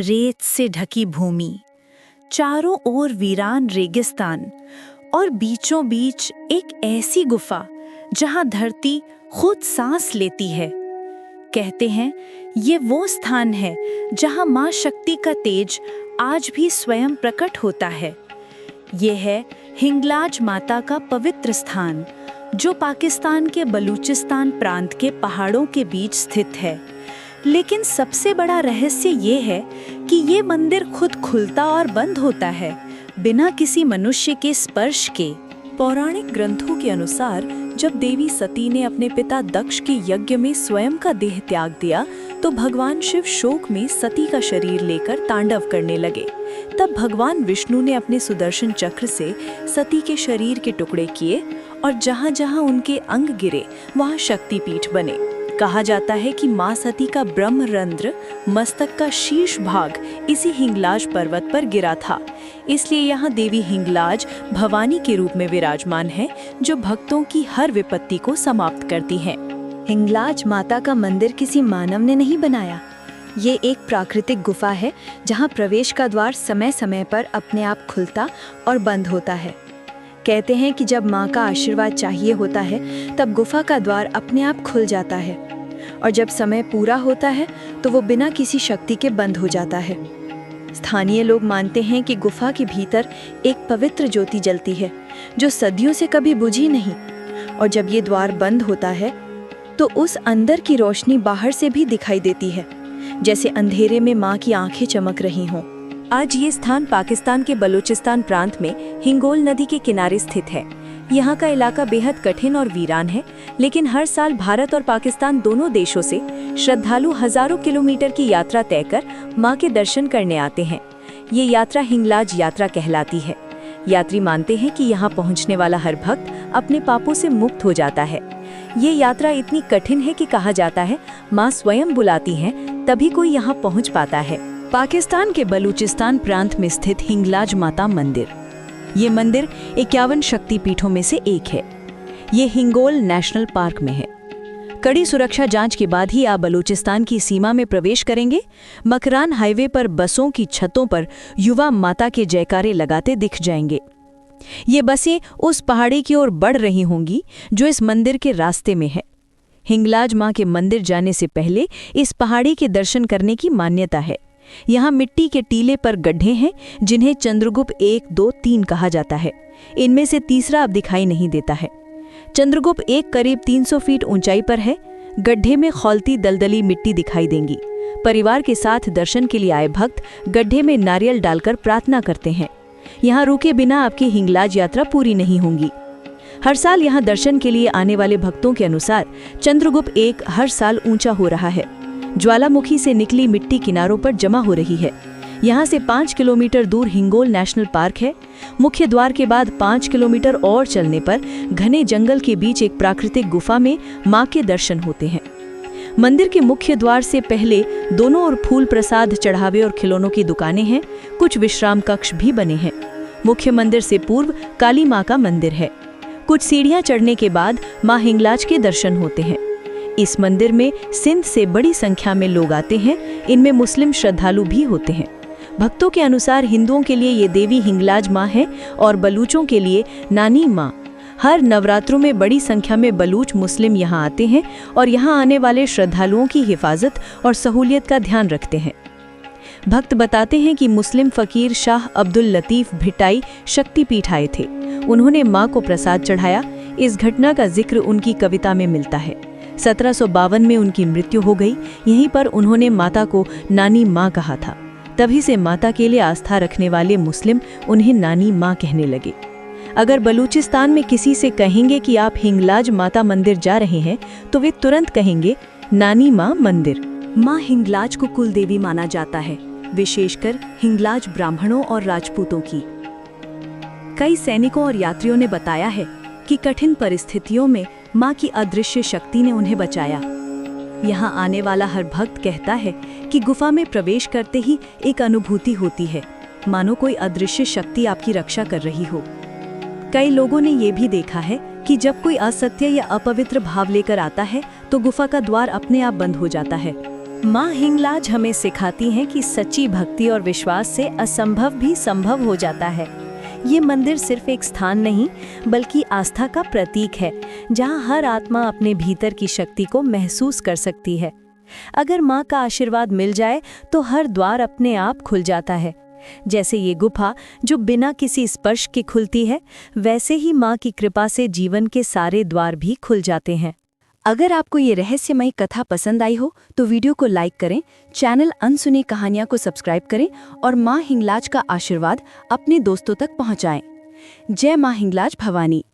रेत से ढकी भूमि, चारों ओर वीरान रेगिस्तान और बीचों बीच एक ऐसी गुफा जहां धरती खुद सांस लेती है। कहते हैं ये वो स्थान है जहां मां शक्ति का तेज आज भी स्वयं प्रकट होता है। ये है हिंगलाज माता का पवित्र स्थान, जो पाकिस्तान के बलूचिस्तान प्रांत के पहाड़ों के बीच स्थित है। लेकिन सबसे बड़ा रहस्य ये है कि ये मंदिर खुद खुलता और बंद होता है, बिना किसी मनुष्य के स्पर्श के। पौराणिक ग्रंथों के अनुसार जब देवी सती ने अपने पिता दक्ष के यज्ञ में स्वयं का देह त्याग दिया, तो भगवान शिव शोक में सती का शरीर लेकर तांडव करने लगे। तब भगवान विष्णु ने अपने सुदर्शन चक्र से सती के शरीर के टुकड़े किए और जहाँ जहाँ उनके अंग गिरे वहाँ शक्तिपीठ बने। कहा जाता है कि मां सती का ब्रह्मरंध्र, मस्तक का शीर्ष भाग, इसी हिंगलाज पर्वत पर गिरा था। इसलिए यहाँ देवी हिंगलाज भवानी के रूप में विराजमान है, जो भक्तों की हर विपत्ति को समाप्त करती है। हिंगलाज माता का मंदिर किसी मानव ने नहीं बनाया। ये एक प्राकृतिक गुफा है जहाँ प्रवेश का द्वार समय समय पर अपने आप खुलता और बंद होता है। कहते हैं कि जब माँ का आशीर्वाद चाहिए होता है तब गुफा का द्वार अपने आप खुल जाता है, और जब समय पूरा होता है तो वो बिना किसी शक्ति के बंद हो जाता है। स्थानीय लोग मानते हैं कि गुफा के भीतर एक पवित्र ज्योति जलती है जो सदियों से कभी बुझी नहीं, और जब ये द्वार बंद होता है तो उस अंदर की रोशनी बाहर से भी दिखाई देती है, जैसे अंधेरे में माँ की आंखें चमक रही हों। आज ये स्थान पाकिस्तान के बलूचिस्तान प्रांत में हिंगोल नदी के किनारे स्थित है। यहाँ का इलाका बेहद कठिन और वीरान है, लेकिन हर साल भारत और पाकिस्तान दोनों देशों से श्रद्धालु हजारों किलोमीटर की यात्रा तय कर माँ के दर्शन करने आते हैं। ये यात्रा हिंगलाज यात्रा कहलाती है। यात्री मानते हैं कि यहाँ पहुँचने वाला हर भक्त अपने पापों से मुक्त हो जाता है। ये यात्रा इतनी कठिन है कि कहा जाता है माँ स्वयं बुलाती हैं, तभी कोई यहाँ पहुँच पाता है। पाकिस्तान के बलूचिस्तान प्रांत में स्थित हिंगलाज माता मंदिर। ये मंदिर 51 शक्तिपीठों में से एक है। ये हिंगोल नेशनल पार्क में है। कड़ी सुरक्षा जांच के बाद ही आप बलूचिस्तान की सीमा में प्रवेश करेंगे। मकरान हाईवे पर बसों की छतों पर युवा माता के जयकारे लगाते दिख जाएंगे। ये बसें उस पहाड़ी की ओर बढ़ रही होंगी जो इस मंदिर के रास्ते में है। हिंगलाज माँ के मंदिर जाने से पहले इस पहाड़ी के दर्शन करने की मान्यता है। यहाँ मिट्टी के टीले पर गड्ढे हैं जिन्हें चंद्रगुप्त 1, 2, 3 कहा जाता है। इनमें से तीसरा अब दिखाई नहीं देता है। चंद्रगुप्त 1 करीब 300 फीट ऊंचाई पर है। गड्ढे में खौलती दलदली मिट्टी दिखाई देंगी। परिवार के साथ दर्शन के लिए आए भक्त गड्ढे में नारियल डालकर प्रार्थना करते हैं। यहाँ रुके बिना आपकी हिंगलाज यात्रा पूरी नहीं होगी। हर साल यहाँ दर्शन के लिए आने वाले भक्तों के अनुसार चंद्रगुप्त 1 हर साल ऊंचा हो रहा है। ज्वालामुखी से निकली मिट्टी किनारों पर जमा हो रही है। यहाँ से 5 किलोमीटर दूर हिंगोल नेशनल पार्क है। मुख्य द्वार के बाद 5 किलोमीटर और चलने पर घने जंगल के बीच एक प्राकृतिक गुफा में मां के दर्शन होते हैं। मंदिर के मुख्य द्वार से पहले दोनों ओर फूल प्रसाद, चढ़ावे और खिलौनों की दुकानें हैं। कुछ विश्राम कक्ष भी बने हैं। मुख्य मंदिर से पूर्व काली मां का मंदिर है। कुछ सीढ़ियां चढ़ने के बाद मां हिंगलाज के दर्शन होते हैं। इस मंदिर में सिंध से बड़ी संख्या में लोग आते हैं। इनमें मुस्लिम श्रद्धालु भी होते हैं। भक्तों के अनुसार हिंदुओं के लिए ये देवी हिंगलाज माँ है और बलूचों के लिए नानी माँ। हर नवरात्रों में बड़ी संख्या में बलूच मुस्लिम यहाँ आते हैं और यहाँ आने वाले श्रद्धालुओं की हिफाजत और सहूलियत का ध्यान रखते हैं। भक्त बताते हैं कि मुस्लिम फकीर शाह अब्दुल लतीफ भिटाई शक्तिपीठ आए थे। उन्होंने माँ को प्रसाद चढ़ाया। इस घटना का जिक्र उनकी कविता में मिलता है। 1752 में उनकी मृत्यु हो गई। यहीं पर उन्होंने माता को नानी माँ कहा था। तभी से माता के लिए आस्था रखने वाले मुस्लिम उन्हें नानी माँ कहने लगे। अगर बलूचिस्तान में किसी से कहेंगे कि आप हिंगलाज माता मंदिर जा रहे हैं तो वे तुरंत कहेंगे नानी माँ मंदिर। माँ हिंगलाज को कुल देवी माना जाता है, विशेषकर हिंगलाज ब्राह्मणों और राजपूतों की। कई सैनिकों और यात्रियों ने बताया है कि कठिन परिस्थितियों में माँ की अदृश्य शक्ति ने उन्हें बचाया। यहाँ आने वाला हर भक्त कहता है कि गुफा में प्रवेश करते ही एक अनुभूति होती है, मानो कोई अदृश्य शक्ति आपकी रक्षा कर रही हो। कई लोगों ने ये भी देखा है कि जब कोई असत्य या अपवित्र भाव लेकर आता है तो गुफा का द्वार अपने आप बंद हो जाता है। माँ हिंगलाज हमें सिखाती हैं कि सच्ची भक्ति और विश्वास से असंभव भी संभव हो जाता है। ये मंदिर सिर्फ एक स्थान नहीं, बल्कि आस्था का प्रतीक है, जहाँ हर आत्मा अपने भीतर की शक्ति को महसूस कर सकती है। अगर माँ का आशीर्वाद मिल जाए तो हर द्वार अपने आप खुल जाता है। जैसे ये गुफा जो बिना किसी स्पर्श के खुलती है, वैसे ही माँ की कृपा से जीवन के सारे द्वार भी खुल जाते हैं। अगर आपको ये रहस्यमयी कथा पसंद आई हो तो वीडियो को लाइक करें, चैनल अनसुनी कहानियाँ को सब्सक्राइब करें और माँ हिंगलाज का आशीर्वाद अपने दोस्तों तक पहुँचाएं। जय माँ हिंगलाज भवानी।